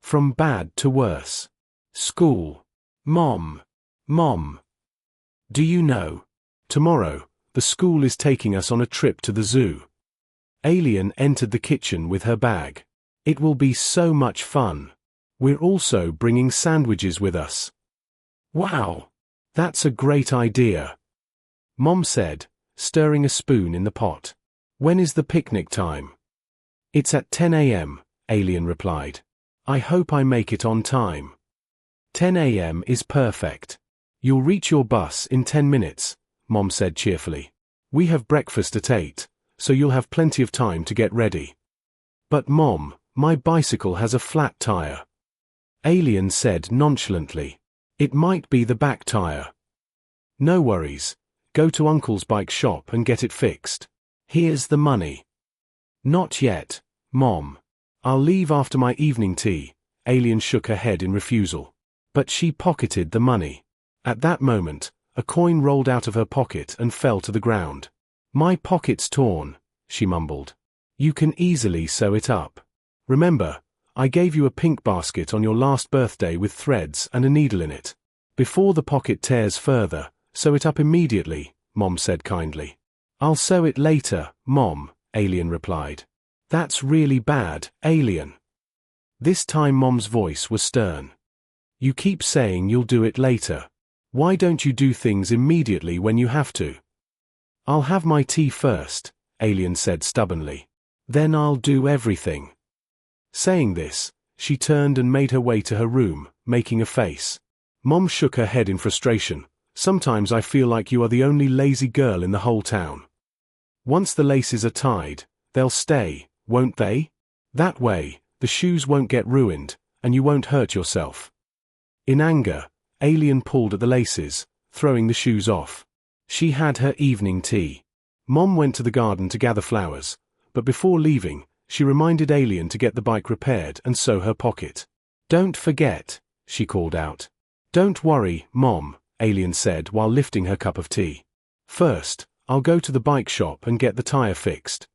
From bad to worse. School. Mom. Mom. Do you know? Tomorrow, the school is taking us on a trip to the zoo. Alien entered the kitchen with her bag. It will be so much fun. We're also bringing sandwiches with us. Wow! That's a great idea. Mom said, stirring a spoon in the pot. When is the picnic time? It's at 10 a.m., Alien replied. I hope I make it on time. 10 a.m. is perfect. You'll reach your bus in 10 minutes, Mom said cheerfully. We have breakfast at 8, so you'll have plenty of time to get ready. But Mom, my bicycle has a flat tire. Alien said nonchalantly. It might be the back tire. No worries. Go to Uncle's bike shop and get it fixed. Here's the money. Not yet, Mom. I'll leave after my evening tea. Alien shook her head in refusal. But she pocketed the money. At that moment, a coin rolled out of her pocket and fell to the ground. My pocket's torn, she mumbled. You can easily sew it up. Remember, I gave you a pink basket on your last birthday with threads and a needle in it. Before the pocket tears further, sew it up immediately, Mom said kindly. I'll sew it later, Mom, Alien replied. That's really bad, Alien. This time Mom's voice was stern. You keep saying you'll do it later. Why don't you do things immediately when you have to? I'll have my tea first, Alien said stubbornly. Then I'll do everything. Saying this, she turned and made her way to her room, making a face. Mom shook her head in frustration. Sometimes I feel like you are the only lazy girl in the whole town. Once the laces are tied, they'll stay, won't they? That way, the shoes won't get ruined, and you won't hurt yourself. In anger, Alien pulled at the laces, throwing the shoes off. She had her evening tea. Mom went to the garden to gather flowers, but before leaving, she reminded Alien to get the bike repaired and sew her pocket. Don't forget, she called out. Don't worry, Mom, Alien said while lifting her cup of tea. First, I'll go to the bike shop and get the tire fixed.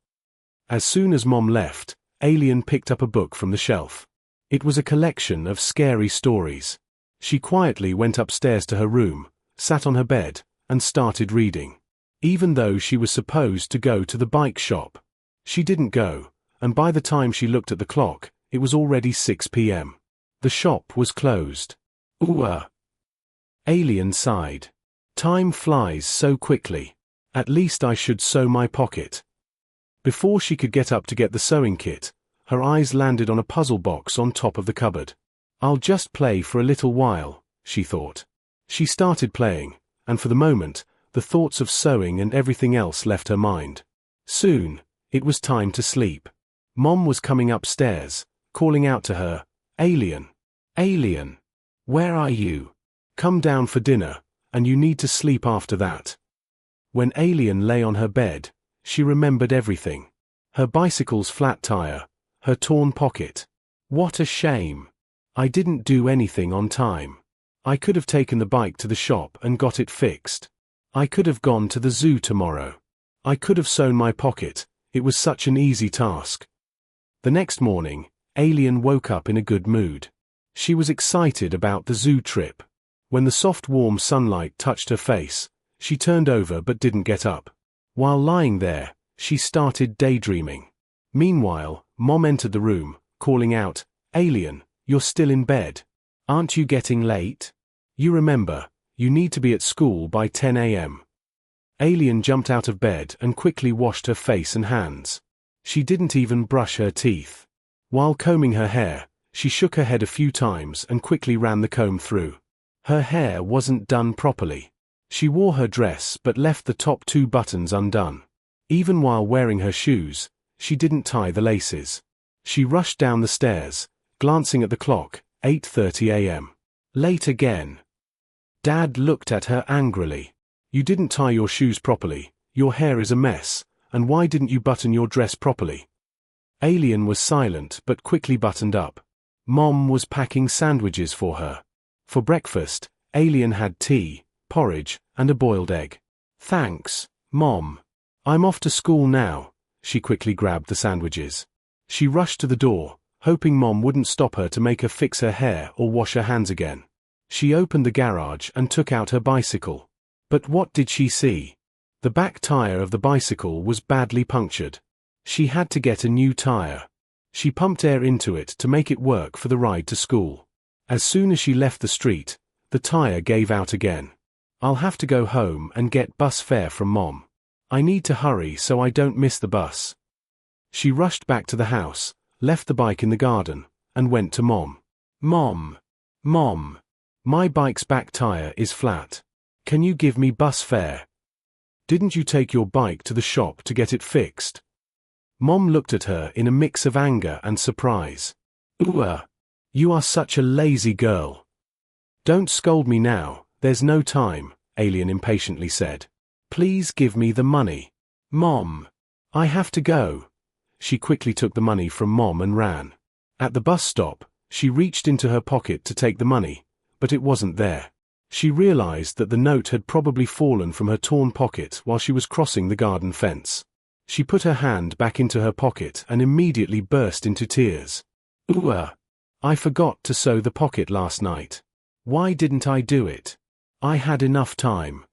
As soon as Mom left, Alien picked up a book from the shelf. It was a collection of scary stories. She quietly went upstairs to her room, sat on her bed, and started reading. Even though she was supposed to go to the bike shop. She didn't go, and by the time she looked at the clock, it was already 6 p.m. The shop was closed. Ooh. Alien sighed. Time flies so quickly. At least I should sew my pocket. Before she could get up to get the sewing kit, her eyes landed on a puzzle box on top of the cupboard. I'll just play for a little while, she thought. She started playing, and for the moment, the thoughts of sewing and everything else left her mind. Soon, it was time to sleep. Mom was coming upstairs, calling out to her, Alien, Alien, where are you? Come down for dinner, and you need to sleep after that. When Alien lay on her bed, she remembered everything. Her bicycle's flat tire, her torn pocket. What a shame. I didn't do anything on time. I could have taken the bike to the shop and got it fixed. I could have gone to the zoo tomorrow. I could have sewn my pocket. It was such an easy task. The next morning, Alien woke up in a good mood. She was excited about the zoo trip. When the soft warm sunlight touched her face, she turned over but didn't get up. While lying there, she started daydreaming. Meanwhile, Mom entered the room, calling out, Alien, you're still in bed. Aren't you getting late? You remember, you need to be at school by 10 a.m. Alien jumped out of bed and quickly washed her face and hands. She didn't even brush her teeth. While combing her hair, she shook her head a few times and quickly ran the comb through. Her hair wasn't done properly. She wore her dress but left the top 2 buttons undone. Even while wearing her shoes, she didn't tie the laces. She rushed down the stairs, glancing at the clock, 8:30 a.m. Late again. Dad looked at her angrily. You didn't tie your shoes properly, your hair is a mess, and why didn't you button your dress properly? Alien was silent but quickly buttoned up. Mom was packing sandwiches for her. For breakfast, Alien had tea, porridge, and a boiled egg. Thanks, Mom. I'm off to school now. She quickly grabbed the sandwiches. She rushed to the door, hoping Mom wouldn't stop her to make her fix her hair or wash her hands again. She opened the garage and took out her bicycle. But what did she see? The back tire of the bicycle was badly punctured. She had to get a new tire. She pumped air into it to make it work for the ride to school. As soon as she left the street, the tire gave out again. I'll have to go home and get bus fare from Mom. I need to hurry so I don't miss the bus. She rushed back to the house, left the bike in the garden, and went to Mom. Mom. Mom. My bike's back tire is flat. Can you give me bus fare? Didn't you take your bike to the shop to get it fixed? Mom looked at her in a mix of anger and surprise. Ooh, you are such a lazy girl. Don't scold me now, there's no time, Alien impatiently said. Please give me the money. Mom. I have to go. She quickly took the money from Mom and ran. At the bus stop, she reached into her pocket to take the money, but it wasn't there. She realized that the note had probably fallen from her torn pocket while she was crossing the garden fence. She put her hand back into her pocket and immediately burst into tears. Ooh, I forgot to sew the pocket last night. Why didn't I do it? I had enough time.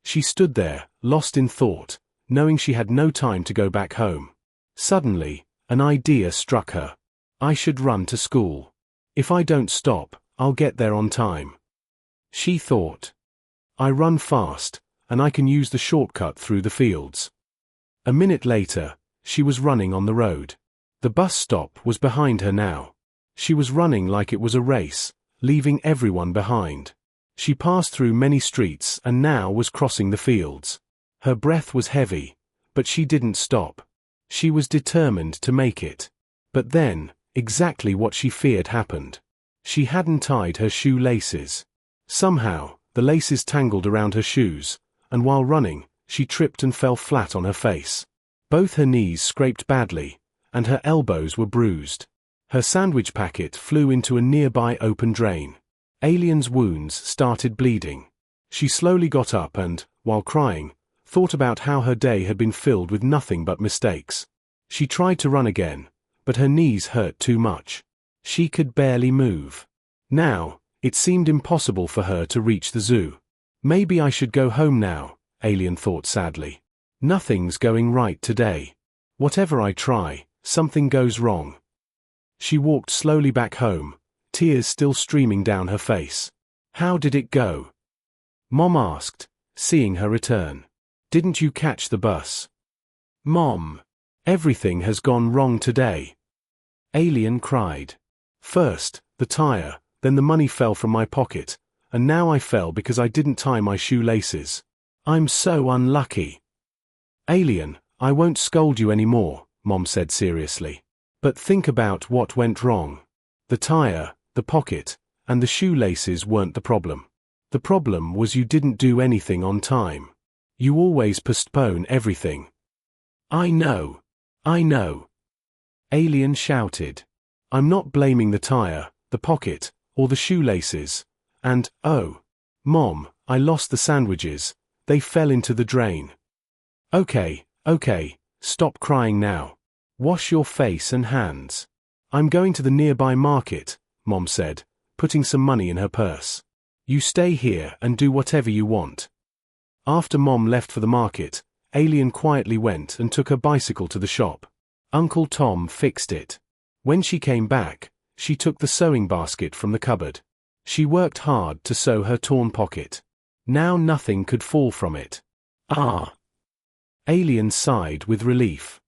She stood there, lost in thought, knowing she had no time to go back home. Suddenly, an idea struck her. I should run to school. If I don't stop, I'll get there on time. She thought. I run fast, and I can use the shortcut through the fields. A minute later, she was running on the road. The bus stop was behind her now. She was running like it was a race, leaving everyone behind. She passed through many streets and now was crossing the fields. Her breath was heavy, but she didn't stop. She was determined to make it. But then, exactly what she feared happened. She hadn't tied her shoelaces. Somehow, the laces tangled around her shoes, and while running, she tripped and fell flat on her face. Both her knees scraped badly, and her elbows were bruised. Her sandwich packet flew into a nearby open drain. Alien's wounds started bleeding. She slowly got up and, while crying, thought about how her day had been filled with nothing but mistakes. She tried to run again, but her knees hurt too much. She could barely move. Now, it seemed impossible for her to reach the zoo. Maybe I should go home now, Alien thought sadly. Nothing's going right today. Whatever I try, something goes wrong. She walked slowly back home, tears still streaming down her face. How did it go? Mom asked, seeing her return. Didn't you catch the bus? Mom. Everything has gone wrong today. Alien cried. First, the tire, then the money fell from my pocket, and now I fell because I didn't tie my shoelaces. I'm so unlucky. Alien, I won't scold you anymore, Mom said seriously. But think about what went wrong. The tire, the pocket, and the shoelaces weren't the problem. The problem was you didn't do anything on time. You always postpone everything. I know. I know. Alien shouted. I'm not blaming the tire, the pocket, or the shoelaces. And, oh, Mom, I lost the sandwiches. They fell into the drain. Okay, stop crying now. Wash your face and hands. I'm going to the nearby market, Mom said, putting some money in her purse. You stay here and do whatever you want. After Mom left for the market, Alien quietly went and took her bicycle to the shop. Uncle Tom fixed it. When she came back, she took the sewing basket from the cupboard. She worked hard to sew her torn pocket. Now nothing could fall from it. Ah! Alien sighed with relief.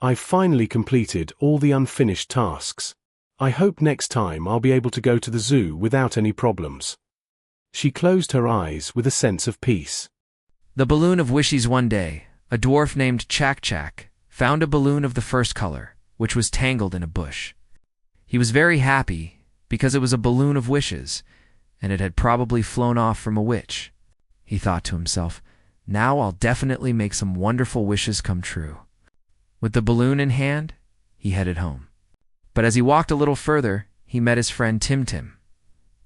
I've finally completed all the unfinished tasks. I hope next time I'll be able to go to the zoo without any problems. She closed her eyes with a sense of peace. The balloon of wishes. One day, a dwarf named Chak found a balloon of the first color, which was tangled in a bush. He was very happy because it was a balloon of wishes, and it had probably flown off from a witch. He thought to himself, now I'll definitely make some wonderful wishes come true. With the balloon in hand, he headed home. But as he walked a little further, he met his friend Tim.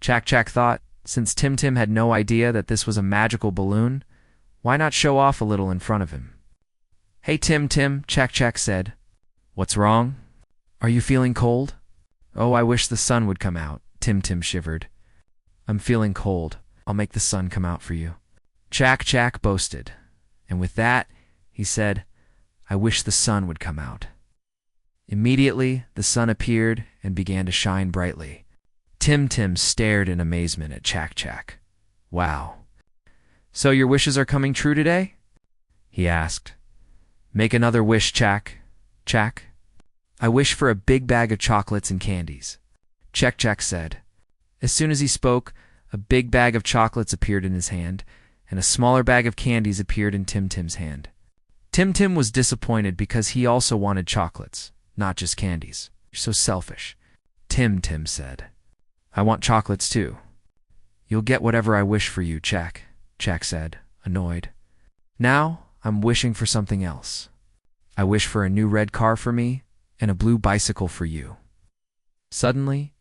Chak thought, since Tim had no idea that this was a magical balloon, why not show off a little in front of him? Hey Tim, Chak said. What's wrong? Are you feeling cold? Oh, I wish the sun would come out, Tim Tim shivered. I'm feeling cold. I'll make the sun come out for you. Chak Chak boasted, and with that, he said, I wish the sun would come out. Immediately, the sun appeared and began to shine brightly. Tim Tim stared in amazement at Chak Chak. Wow. So your wishes are coming true today? He asked. Make another wish, Chak. Chak. I wish for a big bag of chocolates and candies, Chak Chak said. As soon as he spoke, a big bag of chocolates appeared in his hand, and a smaller bag of candies appeared in Tim Tim's hand. Tim Tim was disappointed because he also wanted chocolates, not just candies. You're so selfish, Tim Tim said. I want chocolates too. You'll get whatever I wish for you, Chak, Chak said, annoyed. Now I'm wishing for something else. I wish for a new red car for me and a blue bicycle for you. Suddenly,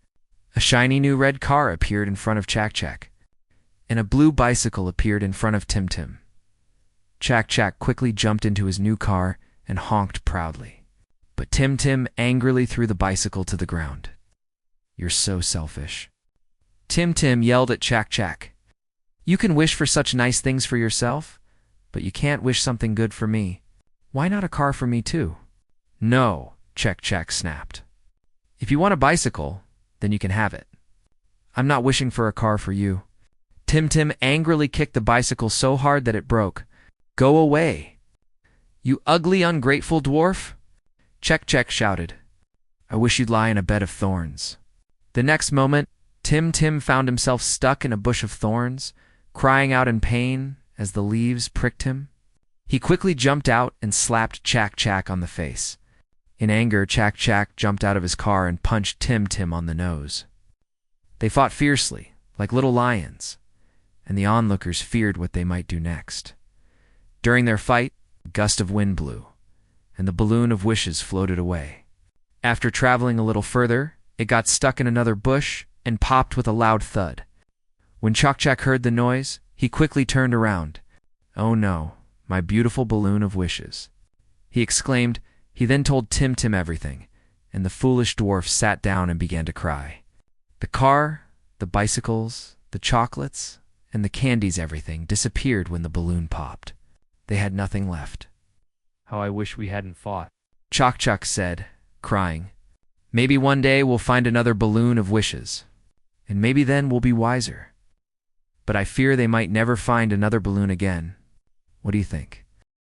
a shiny new red car appeared in front of Chak Chak, and a blue bicycle appeared in front of Tim Tim. Chak Chak quickly jumped into his new car and honked proudly. But Tim Tim angrily threw the bicycle to the ground. You're so selfish. Tim Tim yelled at Chak Chak. You can wish for such nice things for yourself, but you can't wish something good for me. Why not a car for me too? No, Chak Chak snapped. If you want a bicycle, then you can have it. I'm not wishing for a car for you. Tim Tim angrily kicked the bicycle so hard that it broke. Go away. You ugly, ungrateful dwarf! Chak Chak shouted. I wish you'd lie in a bed of thorns. The next moment, Tim Tim found himself stuck in a bush of thorns, crying out in pain as the leaves pricked him. He quickly jumped out and slapped Chak Chak on the face. In anger, Chak Chak jumped out of his car and punched Tim Tim on the nose. They fought fiercely, like little lions, and the onlookers feared what they might do next. During their fight, a gust of wind blew, and the balloon of wishes floated away. After traveling a little further, it got stuck in another bush and popped with a loud thud. When Chak Chak heard the noise, he quickly turned around. Oh no, my beautiful balloon of wishes, he exclaimed. He then told Tim Tim everything, and the foolish dwarf sat down and began to cry. The car, the bicycles, the chocolates, and the candies, everything disappeared when the balloon popped. They had nothing left. How I wish we hadn't fought, Chak Chak said, crying. Maybe one day we'll find another balloon of wishes, and maybe then we'll be wiser. But I fear they might never find another balloon again. What do you think?